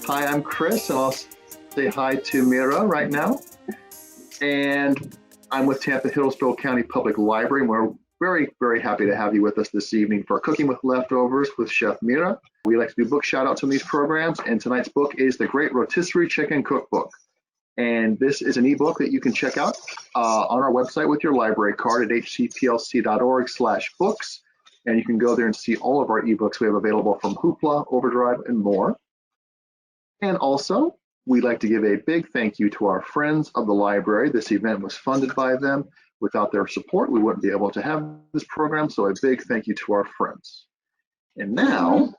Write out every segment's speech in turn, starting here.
Hi, I'm Chris, and I'll say hi to Mira right now. And I'm with Tampa-Hillsborough County Public Library, and we're very happy to have you with us this evening for Cooking with Leftovers with Chef Mira. We like to do book shout outs on these programs, and tonight's book is The Great Rotisserie Chicken Cookbook. And this is an ebook that you can check out on our website with your library card at hcplc.org/books. And you can go there and see all of our ebooks we have available from Hoopla, Overdrive, and more. And also, we'd like to give a big thank you to our friends of the library. This event was funded by them. Without their support, we wouldn't be able to have this program, so a big thank you to our friends. And now,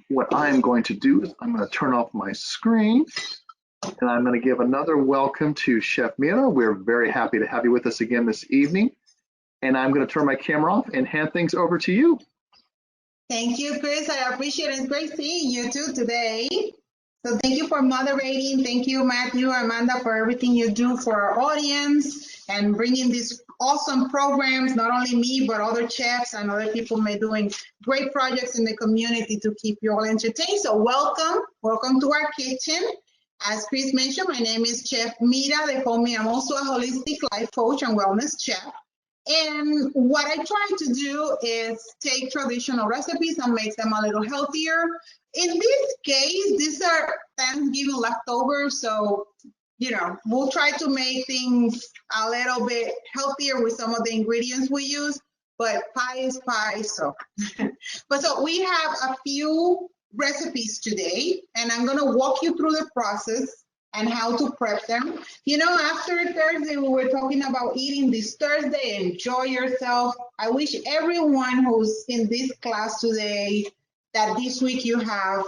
what I'm going to do is I'm going to turn off my screen, and I'm going to give another welcome to Chef Mira. We're very happy to have you with us again this evening. And I'm going to turn my camera off and hand things over to you. Thank you, Chris. I appreciate it. It's great seeing you too today. So thank you for moderating. Thank you, Matthew, Amanda, for everything you do for our audience and bringing these awesome programs, not only me, but other chefs and other people may doing great projects in the community to keep you all entertained. So welcome to our kitchen. As Chris mentioned, my name is Chef Mira. They call me, I'm also a holistic life coach and wellness chef. And what I try to do is take traditional recipes and make them a little healthier. In this case, these are Thanksgiving leftovers, so we'll try to make things a little bit healthier with some of the ingredients we use, but pie is pie, so. So we have a few recipes today, and I'm gonna walk you through the process and how to prep them. After Thursday, we were talking about eating this Thursday, enjoy yourself. I wish everyone who's in this class today that this week you have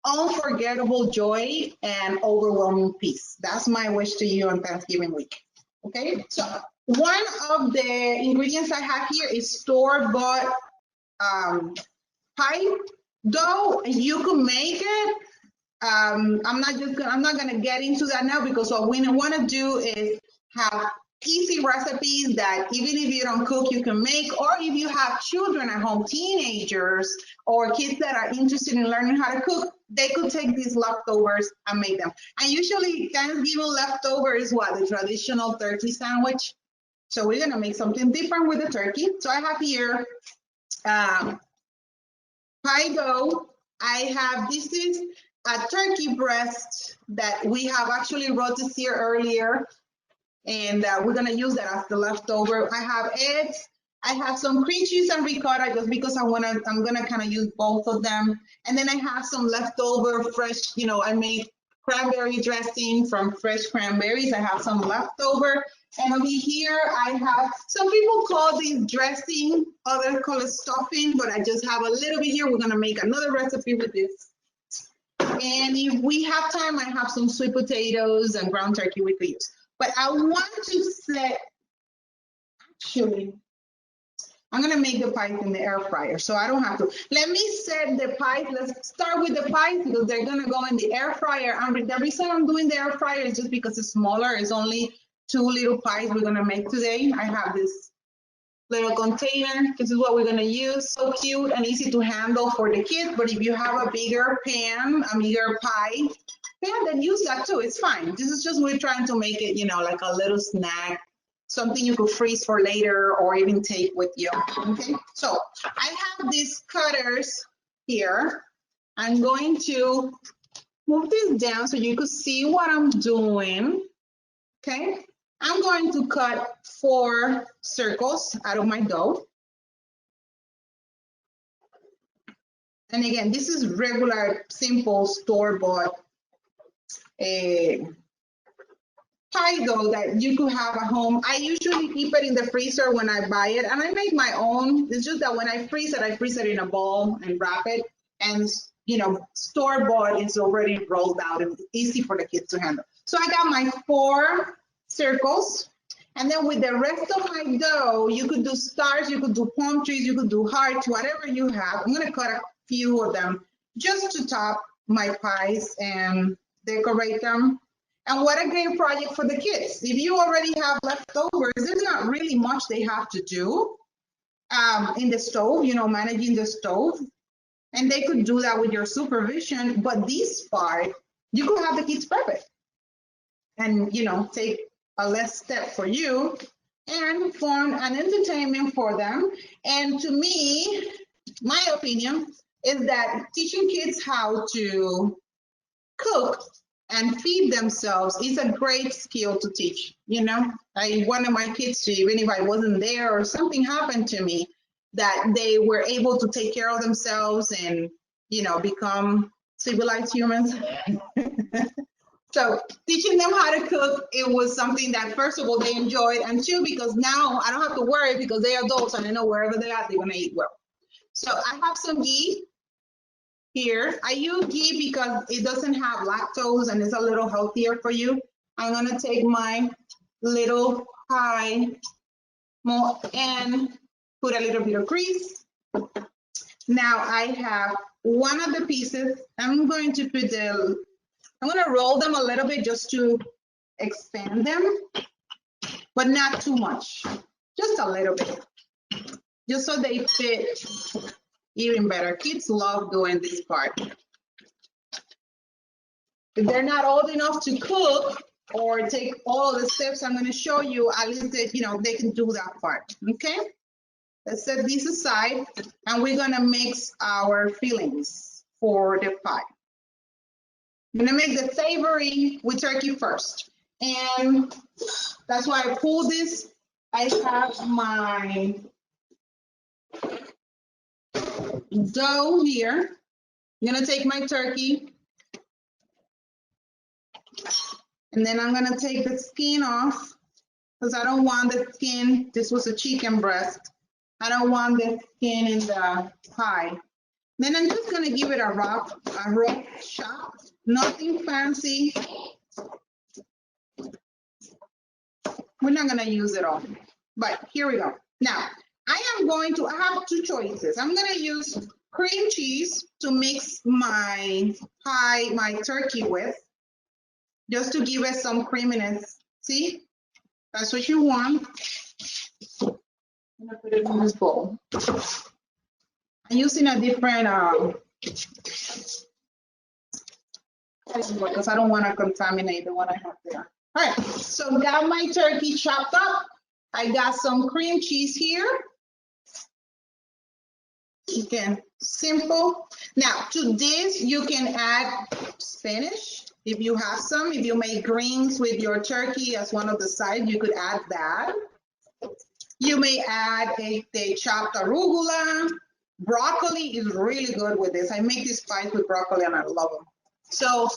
unforgettable joy and overwhelming peace. That's my wish to you on Thanksgiving week. Okay, so one of the ingredients I have here is store-bought pie dough. You can make it. I'm not gonna get into that now because what we want to do is have easy recipes that even if you don't cook, you can make, or if you have children at home, teenagers or kids that are interested in learning how to cook, they could take these leftovers and make them. And usually Thanksgiving leftover is what? The traditional turkey sandwich. So we're gonna make something different with the turkey. So I have here pie dough. This is a turkey breast that we have actually rotisserie earlier, and we're gonna use that as the leftover. I have eggs, I have some cream cheese and ricotta just because I'm gonna kind of use both of them. And then I have some leftover fresh, I made cranberry dressing from fresh cranberries. I have some leftover. And over here, I have, some people call these dressing, others call it stuffing, but I just have a little bit here. We're gonna make another recipe with this. And if we have time, I have some sweet potatoes and ground turkey we could use. But I want to set, actually, I'm gonna make the pies in the air fryer, so I don't have to. Let me set the pies. Let's start with the pies because they're gonna go in the air fryer. And the reason I'm doing the air fryer is just because it's smaller. It's only 2 little pies we're gonna make today. I have this little container. This is what we're gonna use. So cute and easy to handle for the kids. But if you have a bigger pan, a bigger pie pan, then use that too. It's fine. This is just, we're trying to make it, like a little snack, something you could freeze for later or even take with you. Okay. So I have these cutters here. I'm going to move this down so you could see what I'm doing. Okay. I'm going to cut 4 circles out of my dough. And again, this is regular, simple, store-bought pie dough that you could have at home. I usually keep it in the freezer when I buy it, and I make my own. It's just that when I freeze it in a bowl and wrap it. And store-bought is already rolled out and easy for the kids to handle. So I got my 4 circles, and then with the rest of my dough, you could do stars, you could do palm trees, you could do hearts, whatever you have. I'm gonna cut a few of them just to top my pies and decorate them. And what a great project for the kids. If you already have leftovers, there's not really much they have to do in the stove, managing the stove. And they could do that with your supervision, but this part, you could have the kids prep it and, you know, take a less step for you and form an entertainment for them. And to me, my opinion is that teaching kids how to cook and feed themselves is a great skill to teach. You know, I wanted my kids to, even if I wasn't there or something happened to me, that they were able to take care of themselves and, you know, become civilized humans. So teaching them how to cook, it was something that first of all they enjoyed, and two, because now I don't have to worry because they're adults and I know wherever they're at, they're gonna eat well. So I have some ghee here. I use ghee because it doesn't have lactose and it's a little healthier for you. I'm gonna take my little pie and put a little bit of grease. Now I have one of the pieces. I'm going to roll them a little bit just to expand them, but not too much, just a little bit, just so they fit even better. Kids love doing this part. If they're not old enough to cook or take all the steps I'm going to show you, at least they, you know, they can do that part. Okay, let's set these aside, and we're going to mix our fillings for the pie. I'm going to make the savory with turkey first, and that's why I pulled this. I have my dough here. I'm going to take my turkey, and then I'm going to take the skin off because I don't want the skin. This was a chicken breast. I don't want the skin in the pie. Then I'm just going to give it a rough chop, nothing fancy. We're not going to use it all, but here we go. Now, I have two choices. I'm going to use cream cheese to mix my pie, my turkey with, just to give it some creaminess. See, that's what you want. I'm going to put it in this bowl. I'm using a different, because I don't want to contaminate the one I have there. All right, so got my turkey chopped up. I got some cream cheese here. Again, simple. Now to this, you can add spinach if you have some. If you make greens with your turkey as one of the sides, you could add that. You may add a chopped arugula. Broccoli is really good with this. I make these pies with broccoli and I love them. So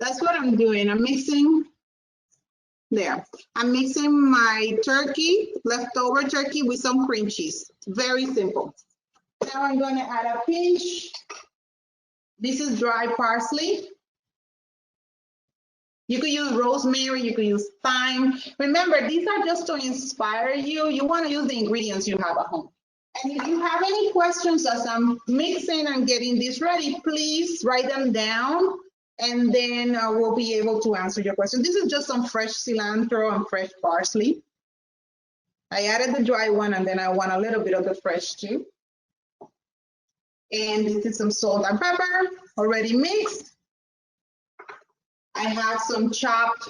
that's what I'm doing. I'm mixing there. I'm mixing my turkey, leftover turkey, with some cream cheese. Very simple. Now I'm going to add a pinch. This is dry parsley. You could use rosemary, you could use thyme. Remember, these are just to inspire you. You want to use the ingredients you have at home. And if you have any questions as I'm mixing and getting this ready, please write them down, and then we'll be able to answer your question. This is just some fresh cilantro and fresh parsley. I added the dry one, and then I want a little bit of the fresh too. And this is some salt and pepper already mixed. I have some chopped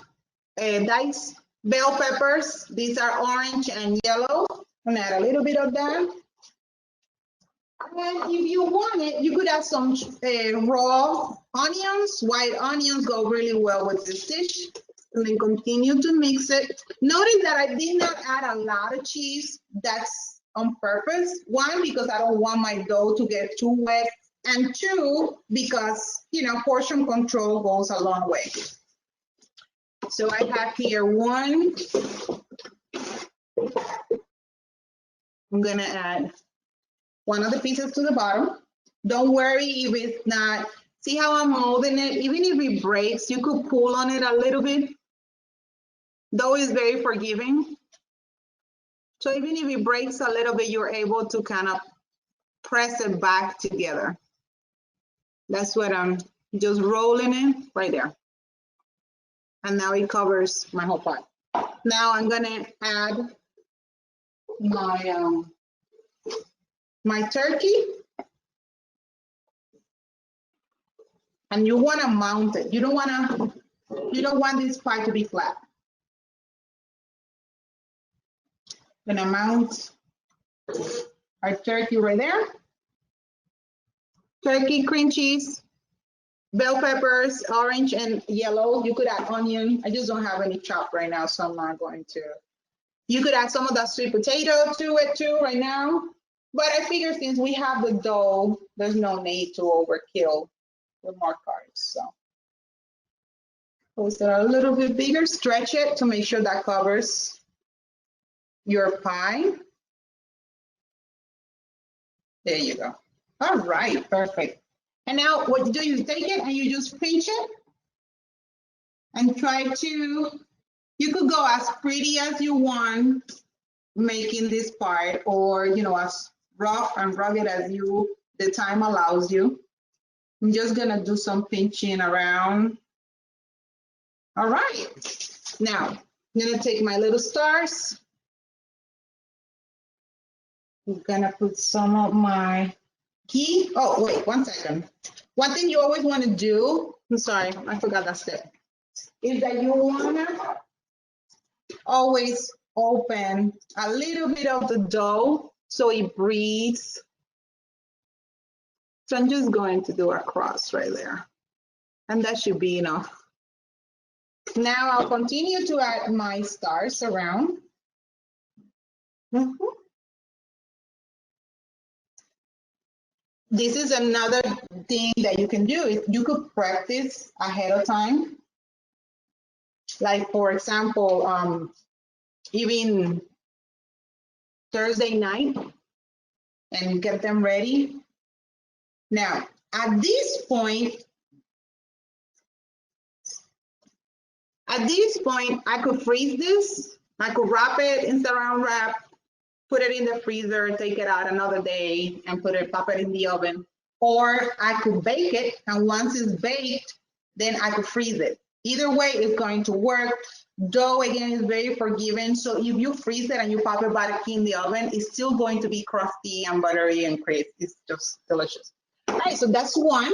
diced bell peppers. These are orange and yellow. I'm gonna add a little bit of that. And if you want it, you could add some raw onions. White onions go really well with this dish. And then continue to mix it. Notice that I did not add a lot of cheese. That's on purpose. One, because I don't want my dough to get too wet. And two, because, you know, portion control goes a long way. So I have here one. I'm gonna add one of the pieces to the bottom. Don't worry if it's not, see how I'm molding it? Even if it breaks, you could pull on it a little bit. Dough is very forgiving. So even if it breaks a little bit, you're able to kind of press it back together. That's what I'm just rolling it right there. And now it covers my whole pot. Now I'm gonna add my, my turkey. And you want to mount it. You don't want this pie to be flat. Gonna mount our turkey right there. Turkey, cream cheese, bell peppers, orange and yellow. You could add onion. I just don't have any chopped right now, so I'm not going to. You could add some of that sweet potato to it too right now. But I figure since we have the dough, there's no need to overkill with more carbs. So post it a little bit bigger, stretch it to make sure that covers your pie. There you go. All right, perfect. And now what you do, you take it and you just pinch it and try to, you could go as pretty as you want making this part, or as rough and rugged as the time allows you. I'm just gonna do some pinching around. All right, now I'm gonna take my little stars. I'm gonna put some of my ghee. Oh, wait, 1 second. One thing you always want to do, I'm sorry, I forgot that step, is that you want to always open a little bit of the dough so it breathes. So I'm just going to do a cross right there, and that should be enough. Now I'll continue to add my stars around. This is another thing that you can do. Is you could practice ahead of time. Like for example, even Thursday night, and get them ready. Now, at this point, I could freeze this. I could wrap it in saran wrap, put it in the freezer, take it out another day, and pop it in the oven. Or I could bake it, and once it's baked, then I could freeze it. Either way, it's going to work. Dough, again, is very forgiving. So if you freeze it and you pop it back in the oven, it's still going to be crusty and buttery and crisp. It's just delicious. All right, so that's one.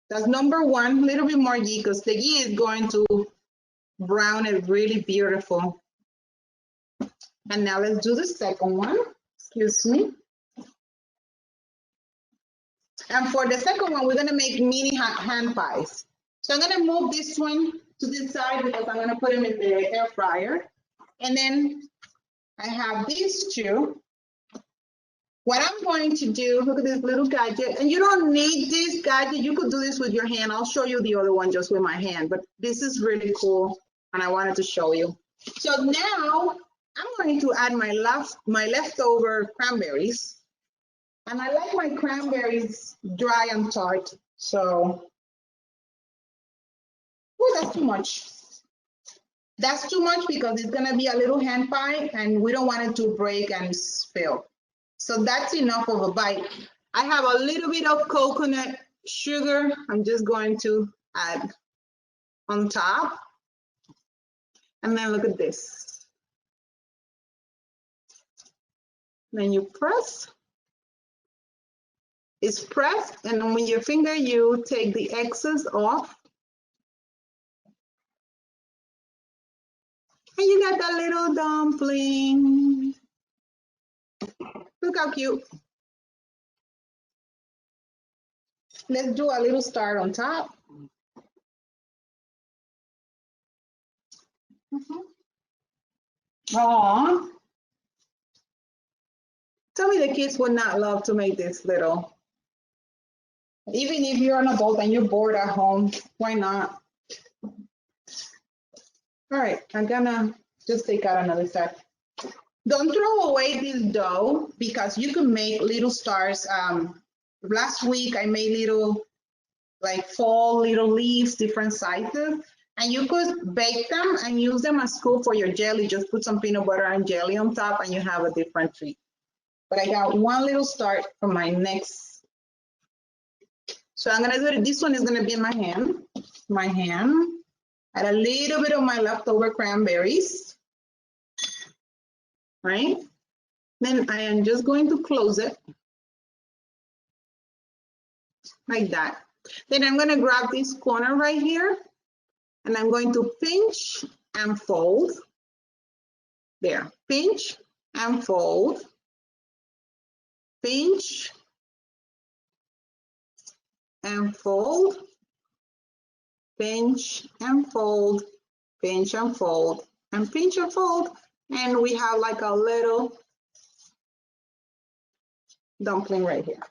That's number one. A little bit more ghee, because the ghee is going to brown it really beautiful. And now let's do the second one. Excuse me. And for the second one, we're going to make mini hand pies. So I'm going to move this one to this side because I'm going to put them in the air fryer. And then I have these two. What I'm going to do, look at this little gadget. And you don't need this gadget. You could do this with your hand. I'll show you the other one just with my hand. But this is really cool, and I wanted to show you. So now I'm going to add my leftover cranberries. And I like my cranberries dry and tart. So, oh, that's too much. That's too much because it's gonna be a little hand pie and we don't want it to break and spill. So that's enough of a bite. I have a little bit of coconut sugar. I'm just going to add on top. And then look at this. Then you press. It's pressed, and then with your finger, you take the excess off. And you got that little dumpling. Look how cute. Let's do a little star on top. Aww. Tell me the kids would not love to make this little. Even if you're an adult and you're bored at home, why not? All right, I'm gonna just take out another star. Don't throw away this dough because you can make little stars. Last week I made little, like fall little leaves, different sizes, and you could bake them and use them as scoop for your jelly. Just put some peanut butter and jelly on top and you have a different treat. But I got one little star for my next. So I'm gonna do it. This one is gonna be in my hand. Add a little bit of my leftover cranberries. Right? Then I am just going to close it like that. Then I'm gonna grab this corner right here and I'm going to pinch and fold. There, pinch and fold, pinch and fold, pinch and fold, pinch and fold, and pinch and fold. And we have like a little dumpling right here.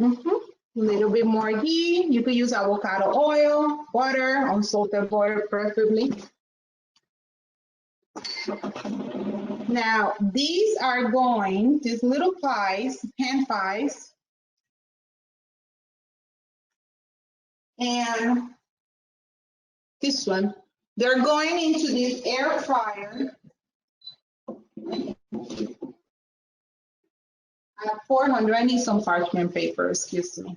A little bit more ghee. You could use avocado oil, butter, unsalted butter preferably. Now, these are going, these little pies, pan pies, and this one, they're going into this air fryer at 400. I need some parchment paper, excuse me.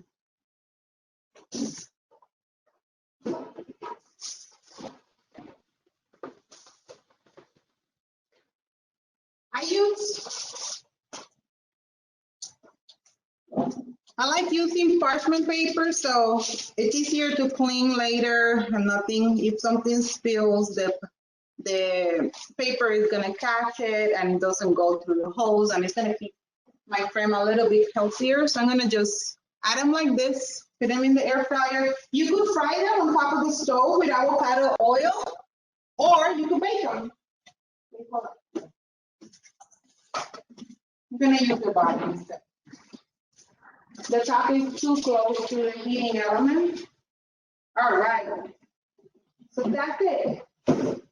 I like using parchment paper, so it's easier to clean later and nothing. If something spills, the paper is gonna catch it and it doesn't go through the holes, and it's gonna keep my frame a little bit healthier. So I'm gonna just add them like this, put them in the air fryer. You could fry them on top of the stove with avocado oil, or you could bake them. I'm gonna use the bottom instead. The top is too close to the heating element. All right, so that's it.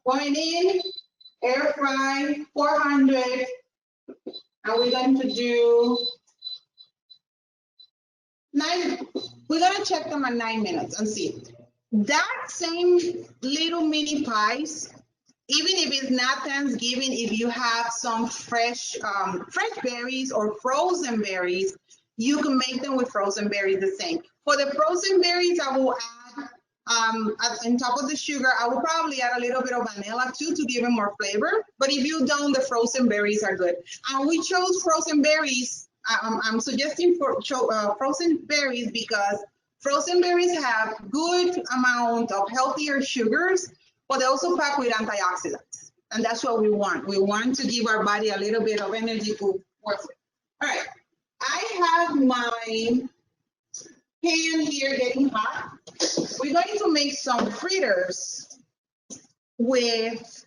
Going in, air fry, 400, and we're going to do 9, we're gonna check them at 9 minutes and see. That same little mini pies, even if it's not Thanksgiving, if you have some fresh berries or frozen berries, you can make them with frozen berries the same. For the frozen berries, I will add, on top of the sugar, I will probably add a little bit of vanilla too to give them more flavor. But if you don't, the frozen berries are good. And we chose frozen berries. I'm suggesting for frozen berries because frozen berries have good amount of healthier sugars, but they also pack with antioxidants. And that's what we want. We want to give our body a little bit of energy to work with. All right, I have my pan here getting hot. We're going to make some fritters with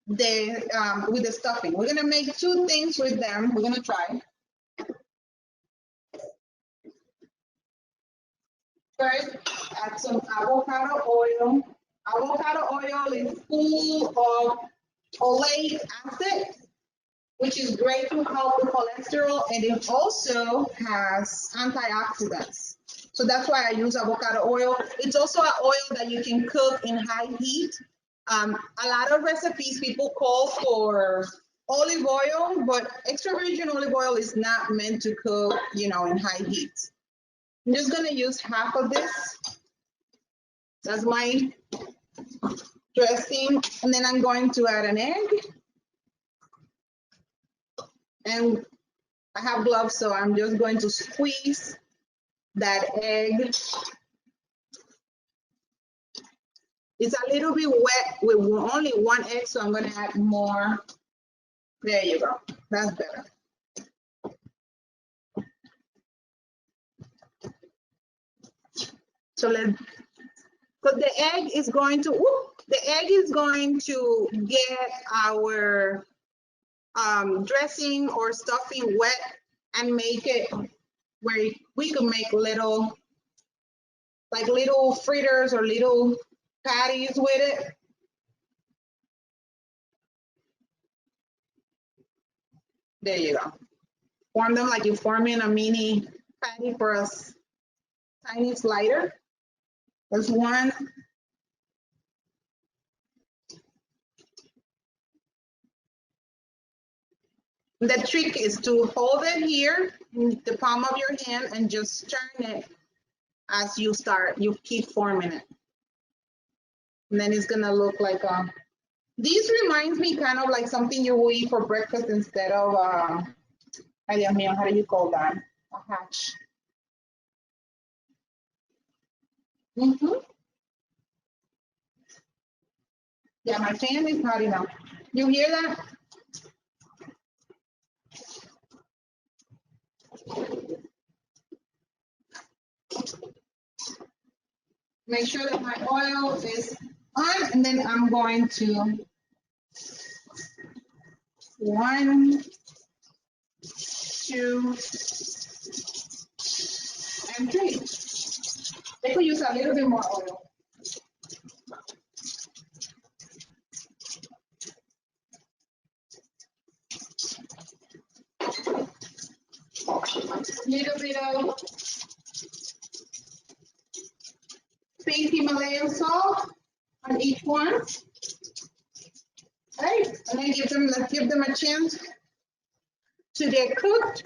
the stuffing. We're gonna make 2 things with them. We're gonna try. First, add some avocado oil. Avocado oil is full of oleic acid, which is great to help with cholesterol, and it also has antioxidants. So that's why I use avocado oil. It's also an oil that you can cook in high heat. A lot of recipes people call for olive oil, but extra virgin olive oil is not meant to cook, in high heat. I'm just gonna use half of this. That's my dressing, and then I'm going to add an egg. And I have gloves, so I'm just going to squeeze that egg. It's a little bit wet with only 1 egg, so I'm going to add more. There you go. That's better. So the egg is going to get our dressing or stuffing wet and make it where we can make little fritters or little patties with it. There you go. Form them like you're forming a mini patty for a tiny slider. There's one. The trick is to hold it here in the palm of your hand and just turn it as you keep forming it. And then it's gonna look like this reminds me kind of like something you will eat for breakfast instead of, how do you call that? A hatch. Mm-hmm. Yeah, my fan is not enough. You hear that? Make sure that my oil is on, and then I'm going to 1, 2, and 3. They could use a little bit more oil. Little bit of pink Himalayan salt on each one. Right, and then let's give them a chance to get cooked.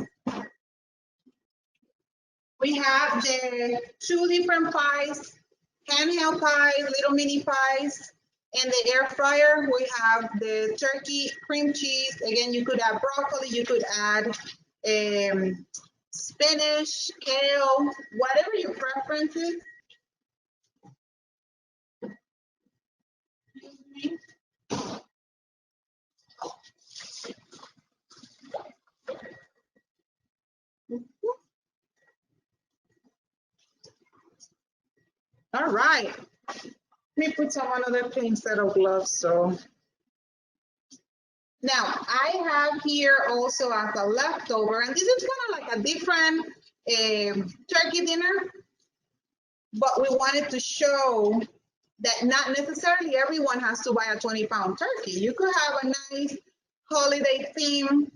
We have the 2 different pies, handheld pies, little mini pies, and the air fryer. We have the turkey cream cheese. Again, you could add broccoli, you could add spinach, kale, whatever your preference is. All right. Let me put some another clean set of gloves. So now I have here also as a leftover, and this is kind of like a different turkey dinner, but we wanted to show that not necessarily everyone has to buy a 20-pound turkey. You could have a nice holiday theme,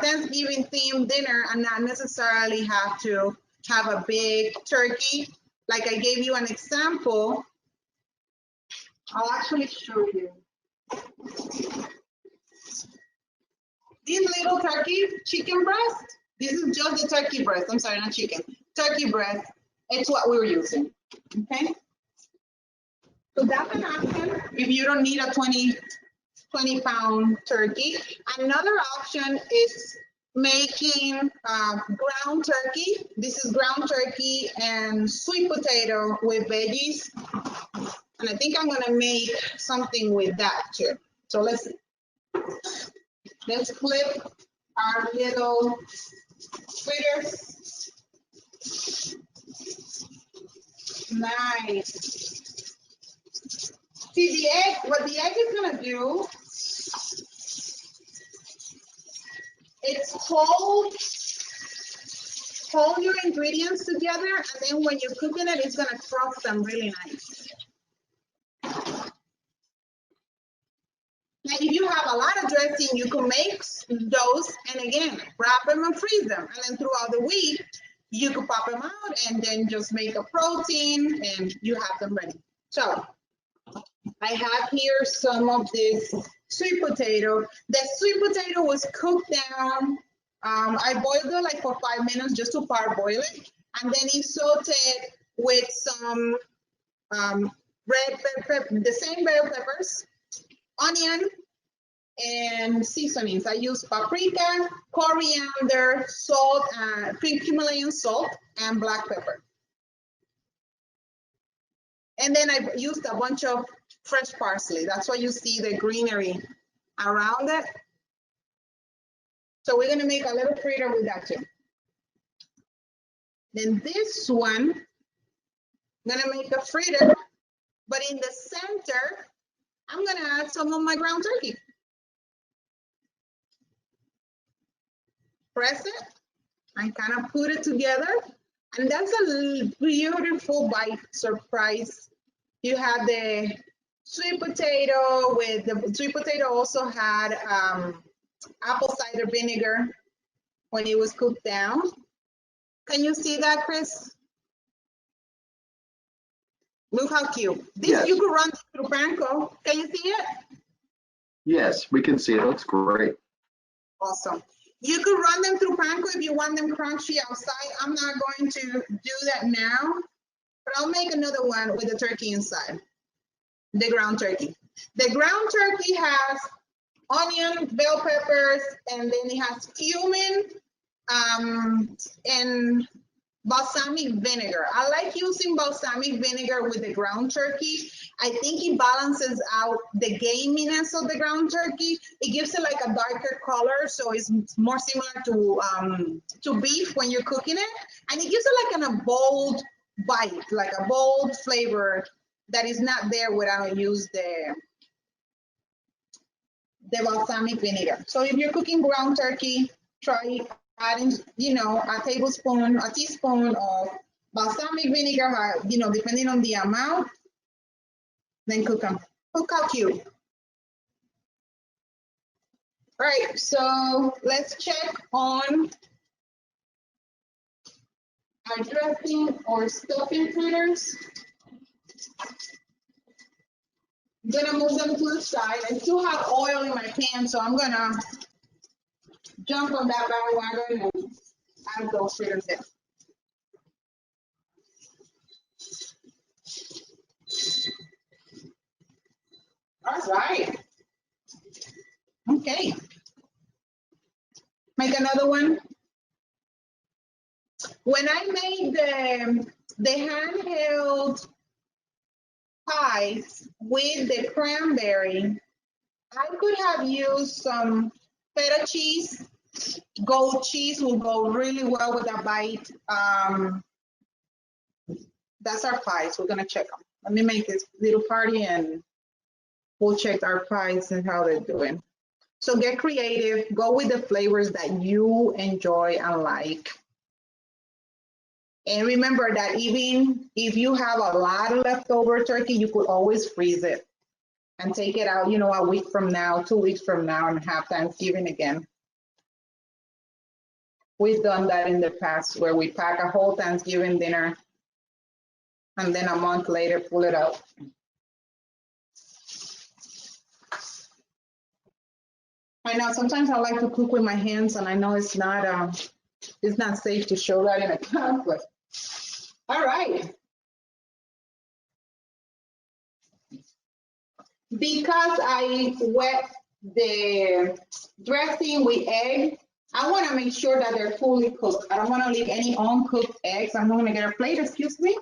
Thanksgiving themed dinner and not necessarily have to have a big turkey. Like I gave you an example. I'll actually show you. These little turkey chicken breast, this is just the turkey breast. I'm sorry, not chicken, turkey breast. It's what we were using, okay? So that's an option if you don't need a 20-pound turkey. Another option is making ground turkey. This is ground turkey and sweet potato with veggies. And I think I'm gonna make something with that too. So let's flip our little fritters. Nice. See the egg, what the egg is gonna do, it's hold your ingredients together, and then when you're cooking it, it's gonna cross them really nice. Now, if you have a lot of dressing, you can make those, and again, wrap them and freeze them, and then throughout the week, you can pop them out and then just make a protein, and you have them ready. So I have here some of this sweet potato. The sweet potato was cooked down. I boiled it like for 5 minutes just to parboil it. And then it's sauteed with some red pepper, the same red peppers, onion, and seasonings. I use paprika, coriander, salt, pink Himalayan salt, and black pepper. And then I used a bunch of fresh parsley. That's why you see the greenery around it. So we're gonna make a little fritter with that too. Then this one, I'm gonna make a fritter, but in the center, I'm gonna add some of my ground turkey. Press it and kind of put it together. And that's a beautiful bite surprise. You have the sweet potato with the sweet potato also had apple cider vinegar when it was cooked down. Can you see that, Chris? Look how cute. This yes. You could run through panko. Can you see it? Yes, we can see it. It looks great. Awesome. You could run them through panko if you want them crunchy outside. I'm not going to do that now, but I'll make another one with the turkey inside, the ground turkey. The ground turkey has onion, bell peppers, and then it has cumin and balsamic vinegar. I like using balsamic vinegar with the ground turkey. I think it balances out the gaminess of the ground turkey. It gives it like a darker color, so it's more similar to beef when you're cooking it, and it gives it like a bold bite, like a bold flavor that is not there when I use the balsamic vinegar. So if you're cooking ground turkey, try adding, a teaspoon of balsamic vinegar, depending on the amount, then cook them. Look how cute. All right, so let's check on our dressing or stuffing fritters. I'm gonna move them to the side. I still have oil in my pan, so I'm gonna jump on that bandwagon and add those fritters in. All right. Okay. Make another one. When I made the handheld pies with the cranberry, I could have used some feta cheese. Goat cheese will go really well with that bite. That's our pies. We're gonna check them. Let me make this little party and we'll check our pies and how they're doing. So get creative, go with the flavors that you enjoy and like. And remember that even if you have a lot of leftover turkey, you could always freeze it and take it out, a week from now, 2 weeks from now, and have Thanksgiving again. We've done that in the past where we pack a whole Thanksgiving dinner and then a month later pull it out. I know sometimes I like to cook with my hands, and I know it's not safe to show that in a cup, but all right. Because I wet the dressing with egg, I want to make sure that they're fully cooked. I don't want to leave any uncooked eggs. I'm going to get a plate, excuse me.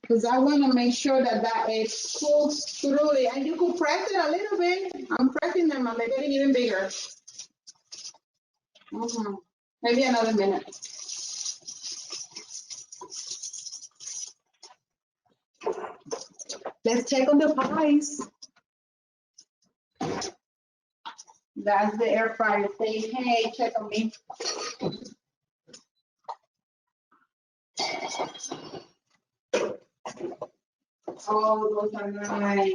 Because I want to make sure that egg cooks thoroughly. And you could press it a little bit. I'm pressing them and they're getting even bigger. Maybe another minute. Let's check on the pies. That's the air fryer saying, hey, check on me. Oh, those are nice.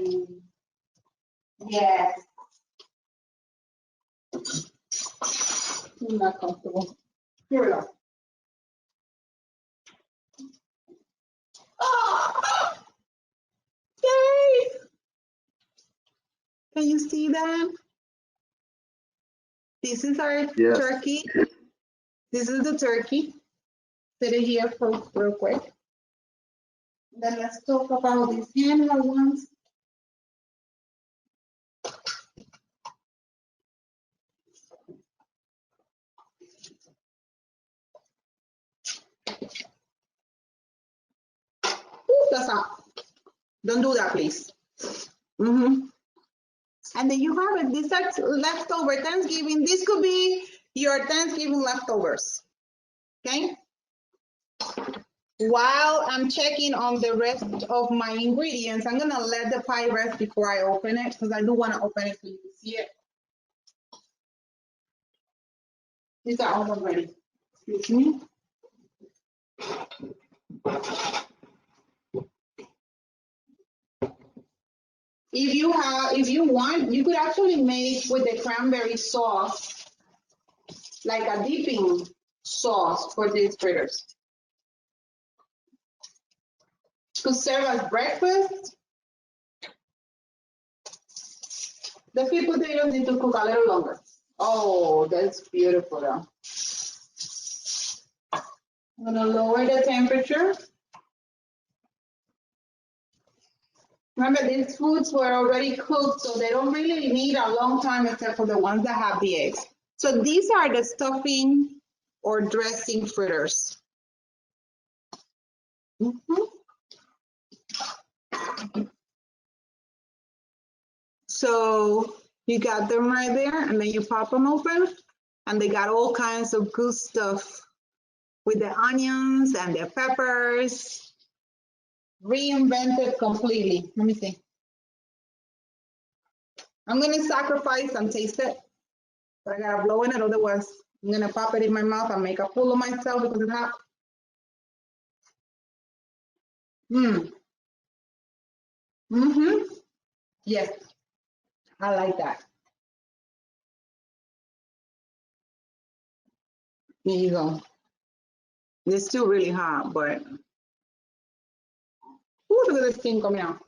Yes. I'm not comfortable. Here we go. Oh, yay! Can you see that? This is our turkey. This is the turkey. Sit it here for real quick. Then let's talk about these handheld ones. Ooh, that's hot. Don't do that, please. And then you have it. These are leftover Thanksgiving. This could be your Thanksgiving leftovers. Okay. While I'm checking on the rest of my ingredients, I'm gonna let the pie rest before I open it because I do want to open it so you can see it. These are almost ready. Excuse me. If you want, you could actually make with the cranberry sauce, like a dipping sauce for these fritters. Could serve as breakfast. The sweet potatoes need to cook a little longer. Oh, that's beautiful though. I'm gonna lower the temperature. Remember, these foods were already cooked, so they don't really need a long time except for the ones that have the eggs. So these are the stuffing or dressing fritters. So you got them right there, and then you pop them open, and they got all kinds of good stuff with the onions and the peppers, reinvented completely. Let me see. I'm gonna sacrifice and taste it, but I gotta blow in it, otherwise I'm gonna pop it in my mouth and make a fool of myself because it's hot. Yes, I like that. Here you go. It's still really hot, but ooh, look at this thing coming out.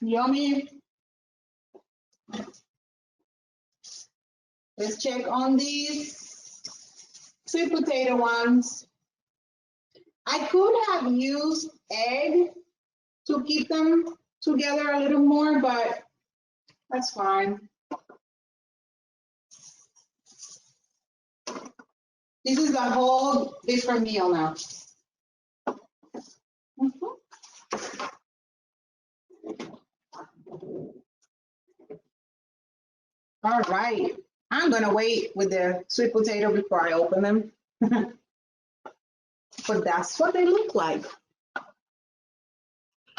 Yummy. Let's check on these sweet potato ones. I could have used egg to keep them together a little more, but that's fine. This is a whole different meal now. All right, I'm gonna wait with the sweet potato before I open them. But that's what they look like.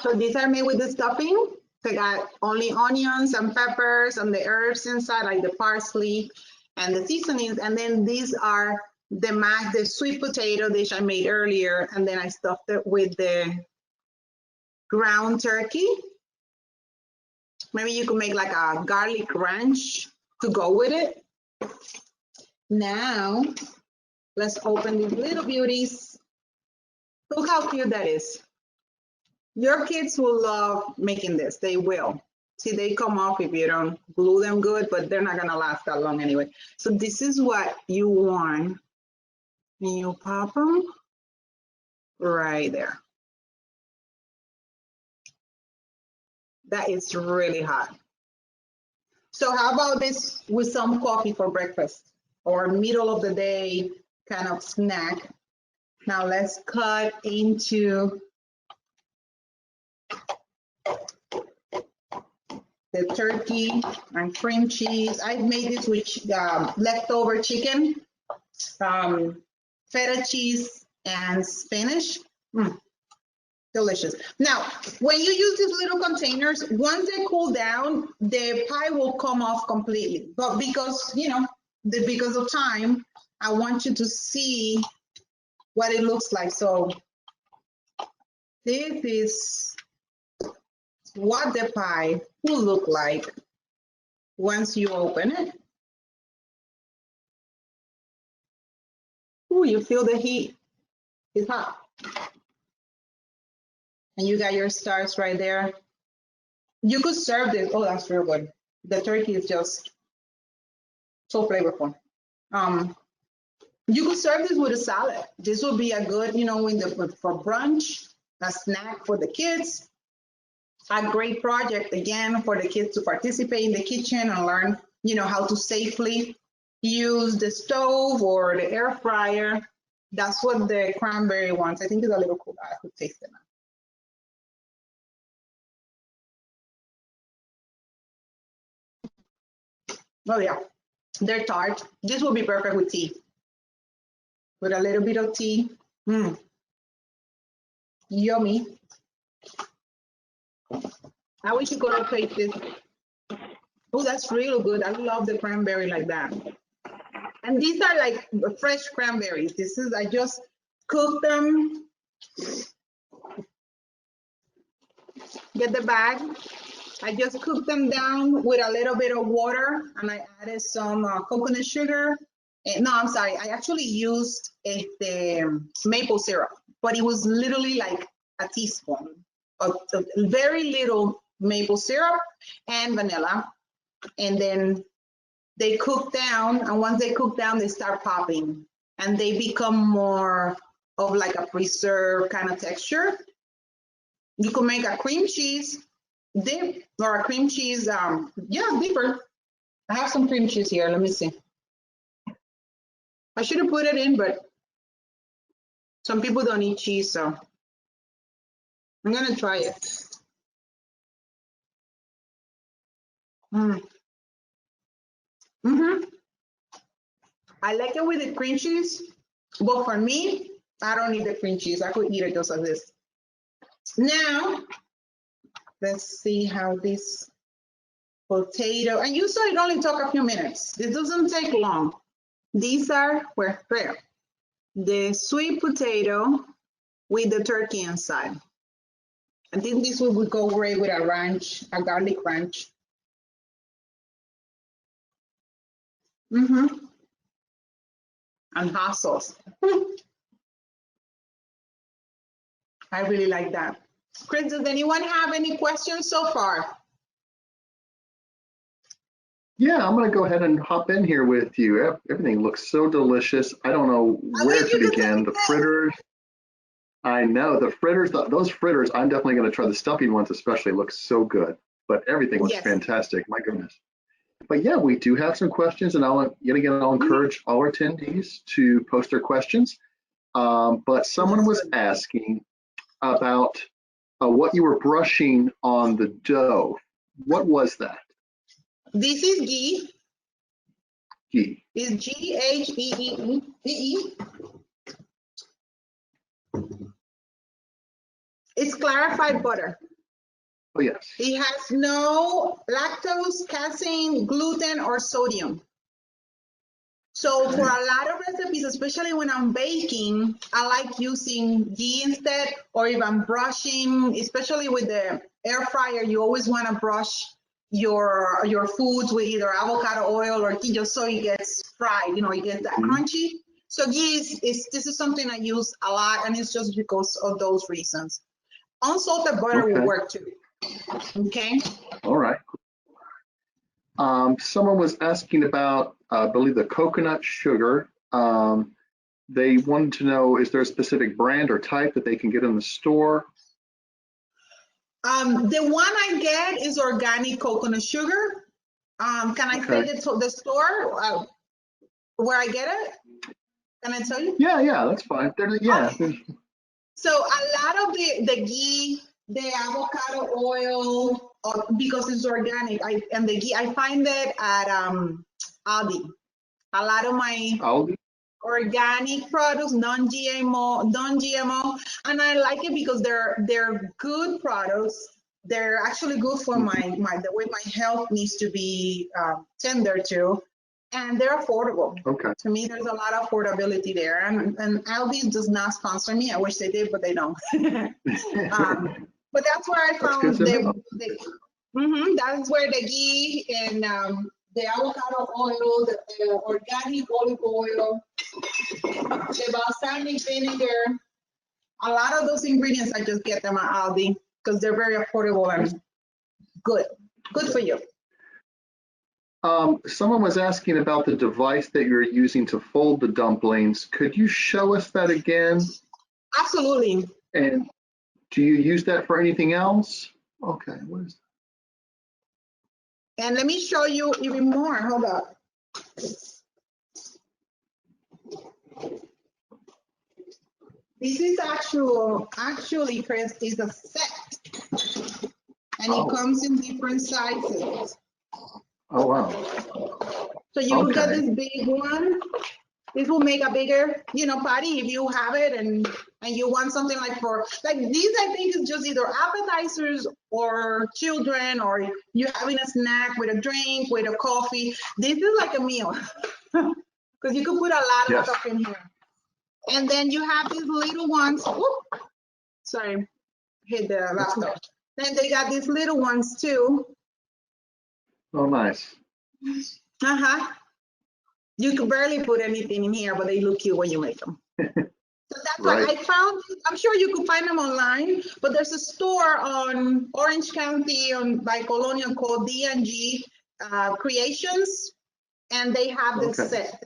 So these are made with the stuffing. They got only onions and peppers and the herbs inside, like the parsley and the seasonings. And then these are the sweet potato dish I made earlier. And then I stuffed it with the ground turkey. Maybe you could make like a garlic ranch to go with it. Now, let's open these little beauties. Look how cute that is. Your kids will love making this. They will. See, they come off if you don't glue them good, but they're not gonna last that long anyway. So this is what you want. And you pop them right there. That is really hot. So how about this with some coffee for breakfast or middle of the day kind of snack? Now let's cut into the turkey and cream cheese. I made this with leftover chicken, feta cheese, and spinach. Delicious. Now, when you use these little containers, once they cool down, the pie will come off completely. But because, you know, because of time, I want you to see what it looks like. So this is what the pie will look like once you open it. Ooh, you feel the heat. It's hot. And you got your stars right there. You could serve this. Oh, that's real good. The turkey is just so flavorful. You could serve this with a salad. This would be a good, you know, for brunch, a snack for the kids. A great project, again, for the kids to participate in the kitchen and learn, you know, how to safely use the stove or the air fryer. That's what the cranberry ones, I think is a little cool. I could taste it now. Oh yeah, they're tart. This will be perfect with tea. With a little bit of tea. Yummy. I wish you could taste this. Oh, that's really good. I love the cranberry like that. And these are like fresh cranberries. I just cooked them. Get the bag. I just cooked them down with a little bit of water, and I added some coconut sugar. No, I'm sorry. I actually used the maple syrup, but it was literally like a teaspoon of very little maple syrup and vanilla. And then they cook down, and once they cook down, they start popping, and they become more of like a preserved kind of texture. You could make a cream cheese dip or a cream cheese, dipper. I have some cream cheese here. Let me see. I should have put it in, but some people don't eat cheese, so I'm gonna try it. I like it with the cream cheese, but for me, I don't need the cream cheese. I could eat it just like this. Now, let's see how this potato, and usually it only took a few minutes. It doesn't take long. These are, where? The sweet potato with the turkey inside. I think this would go great with a ranch, a garlic ranch. And hot sauce. I really like that. Chris, does anyone have any questions so far? Yeah, I'm going to go ahead and hop in here with you. Everything looks so delicious. I don't know where to begin. The fritters, I know the fritters, those fritters, I'm definitely going to try the stuffing ones, especially look so good, but everything looks fantastic. My goodness. But yeah, we do have some questions, and I'll encourage all our attendees to post their questions. But someone was asking about what you were brushing on the dough. What was that? This is ghee. Ghee. It's G-H-E-E-E. It's clarified butter. Oh, yes. It has no lactose, casein, gluten, or sodium. So for a lot of recipes, especially when I'm baking, I like using ghee instead, or if I'm brushing, especially with the air fryer, you always want to brush your foods with either avocado oil or ghee just so it gets fried, it gets that crunchy. So ghee this is something I use a lot, and it's just because of those reasons. Unsalted butter will work too. Okay. All right. Someone was asking about, I believe, the coconut sugar. They wanted to know, is there a specific brand or type that they can get in the store? The one I get is organic coconut sugar. Can I say the store where I get it? Can I tell you? Yeah, that's fine. Okay. So a lot of the ghee, the avocado oil, because it's organic, and the ghee, I find it at Aldi. A lot of my Aldi? Organic products, non-GMO, and I like it because they're good products. They're actually good for the way my health needs to be tended to, and they're affordable. Okay. To me, there's a lot of affordability there, and Aldi does not sponsor me. I wish they did, but they don't. But that's where I found that's where the ghee and the avocado oil, the organic olive oil, the balsamic vinegar, a lot of those ingredients, I just get them at Aldi because they're very affordable and good for you. Someone was asking about the device that you're using to fold the dumplings. Could you show us that again? Absolutely. And do you use that for anything else? Okay, what is that? And let me show you even more. Hold up. This is actually, Chris, is a set. And it comes in different sizes. Oh, wow. So you will get this big one. This will make a bigger, patty if you have it and you want something like these, I think is just either appetizers or children, or you having a snack with a drink, with a coffee. This is like a meal because you could put a lot of stuff in here. And then you have these little ones. Whoop, sorry, hit the laptop. Then they got these little ones too. Oh, nice. You can barely put anything in here, but they look cute when you make them. So that's why I found, I'm sure you could find them online, but there's a store on Orange County by Colonial called D&G Creations, and they have this set.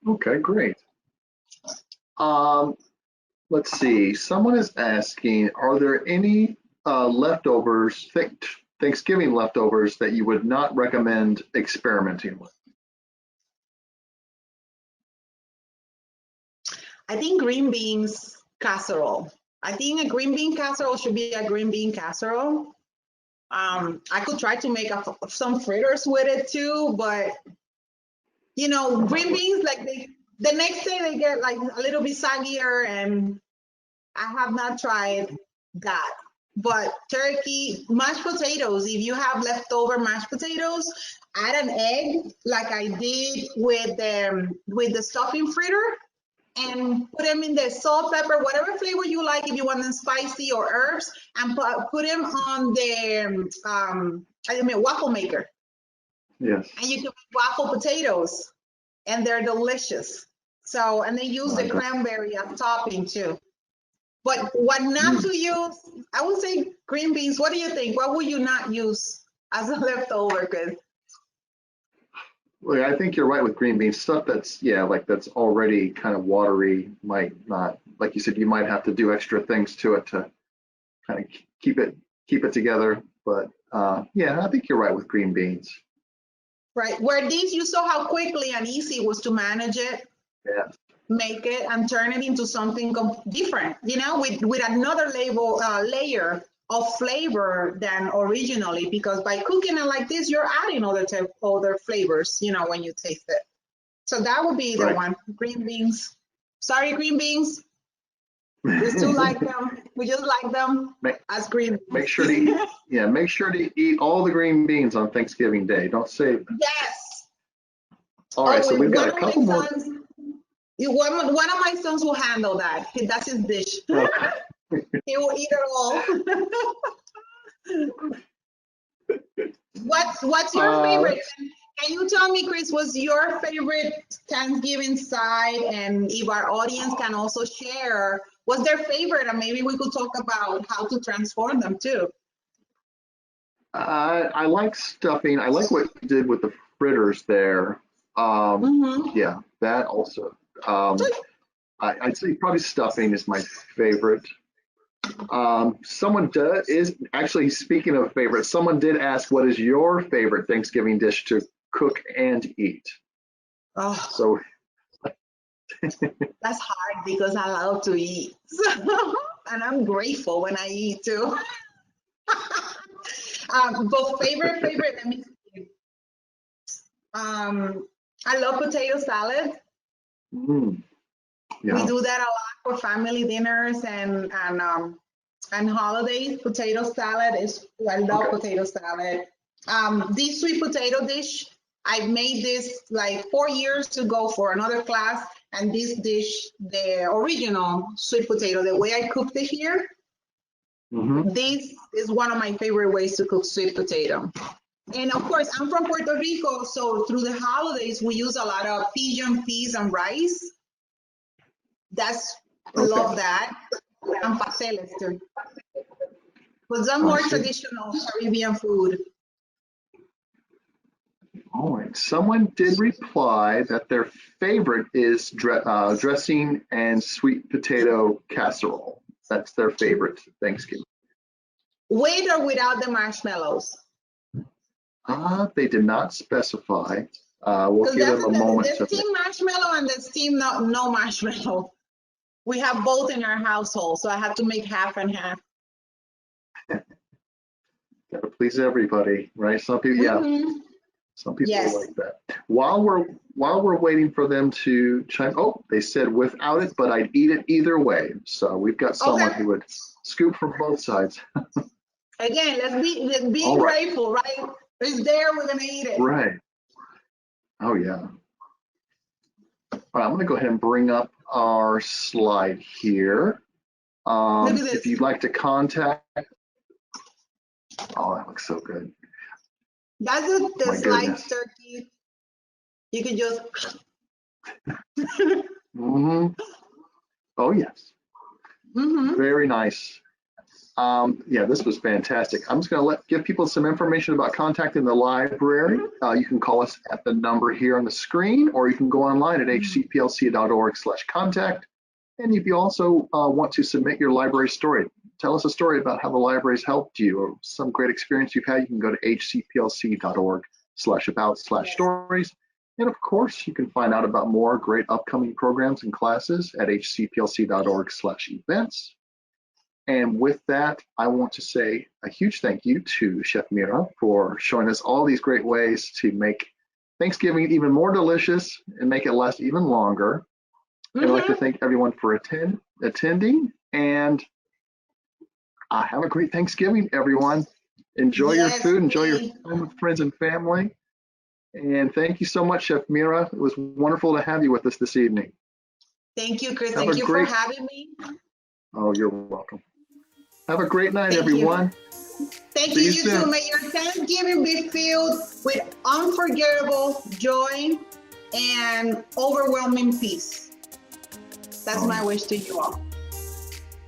Okay, great. Let's see. Someone is asking, are there any leftovers, Thanksgiving leftovers that you would not recommend experimenting with? I think green beans casserole. I think a green bean casserole should be a green bean casserole. I could try to make some fritters with it too, but you know, green beans, like the next day they get like a little bit saggier, and I have not tried that. But turkey, mashed potatoes, if you have leftover mashed potatoes, add an egg like I did with the stuffing fritter, and put them in the salt, pepper, whatever flavor you like, if you want them spicy or herbs, and put them on the waffle maker. Yes. And you can make waffle potatoes, and they're delicious. So, and they use the cranberry as topping too. But what not to use, I would say green beans. What do you think? What would you not use as a leftover? Well, I think you're right with green beans. Stuff that's, yeah, like that's already kind of watery might not, like you said, you might have to do extra things to it to kind of keep it together. But yeah, I think you're right with green beans. Right. Where these, you saw how quickly and easy it was to manage it. Yeah. Make it and turn it into something different, you know, with another layer of flavor than originally, because by cooking it like this, you're adding other flavors, you know, when you taste it. So that would be the one. Green beans. Sorry, green beans. We still like them. We just like them as green beans. Make sure to eat, make sure to eat all the green beans on Thanksgiving Day. Don't save them. Yes. All right, so we've got a couple more. One of my sons will handle that. That's his dish. Okay. He will eat it all. What's your favorite? Can you tell me, Chris, what's your favorite Thanksgiving side? And if our audience can also share what's their favorite, and maybe we could talk about how to transform them too. I like stuffing. I like what you did with the fritters there. Yeah, that also. I'd say probably stuffing is my favorite. Someone is actually, speaking of favorites, someone did ask, what is your favorite Thanksgiving dish to cook and eat? Oh, so that's hard because I love to eat. And I'm grateful when I eat too. But favorite, let me see. I love potato salad. Yeah. We do that a lot for family dinners and holidays. Potato salad is, I love potato salad. This sweet potato dish, I made this like 4 years ago for another class, and this dish, the original sweet potato, the way I cooked it here, this is one of my favorite ways to cook sweet potato. And of course, I'm from Puerto Rico, so through the holidays, we use a lot of pigeon peas and rice. Love that. And pasteles too. But some more traditional Caribbean food. All right. Someone did reply that their favorite is dressing and sweet potato casserole. That's their favorite Thanksgiving. With or without the marshmallows? They did not specify. We'll give them a moment. The steamed marshmallow and the steamed no marshmallow. We have both in our household, so I have to make half and half. Gotta please everybody, right? Some people, some people like that. While we're waiting for them to chime, they said without it, but I'd eat it either way. So we've got someone who would scoop from both sides. Again, let's be grateful, right? It's there, we're gonna eat it. Right. Oh yeah. All right, I'm gonna go ahead and bring up our slide here. If you'd like to contact, that looks so good. That's the sliced turkey. You can just. Oh yes. Very nice. Yeah, this was fantastic. I'm just going to give people some information about contacting the library. You can call us at the number here on the screen, or you can go online at hcplc.org/contact. And if you also want to submit your library story, tell us a story about how the library's helped you or some great experience you've had, you can go to hcplc.org/about/stories. And of course, you can find out about more great upcoming programs and classes at hcplc.org/events. And with that, I want to say a huge thank you to Chef Mira for showing us all these great ways to make Thanksgiving even more delicious and make it last even longer. And I'd like to thank everyone for attending, and have a great Thanksgiving, everyone. Enjoy your food, enjoy your time with friends and family. And thank you so much, Chef Mira. It was wonderful to have you with us this evening. Thank you, Chris. Thank you for having me. Oh, you're welcome. Have a great night, everyone. Thank you, you too. May your Thanksgiving be filled with unforgettable joy and overwhelming peace. That's my wish to you all.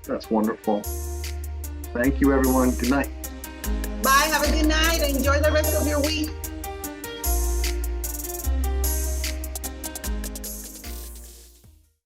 That's wonderful. Thank you, everyone. Good night. Bye. Have a good night. Enjoy the rest of your week.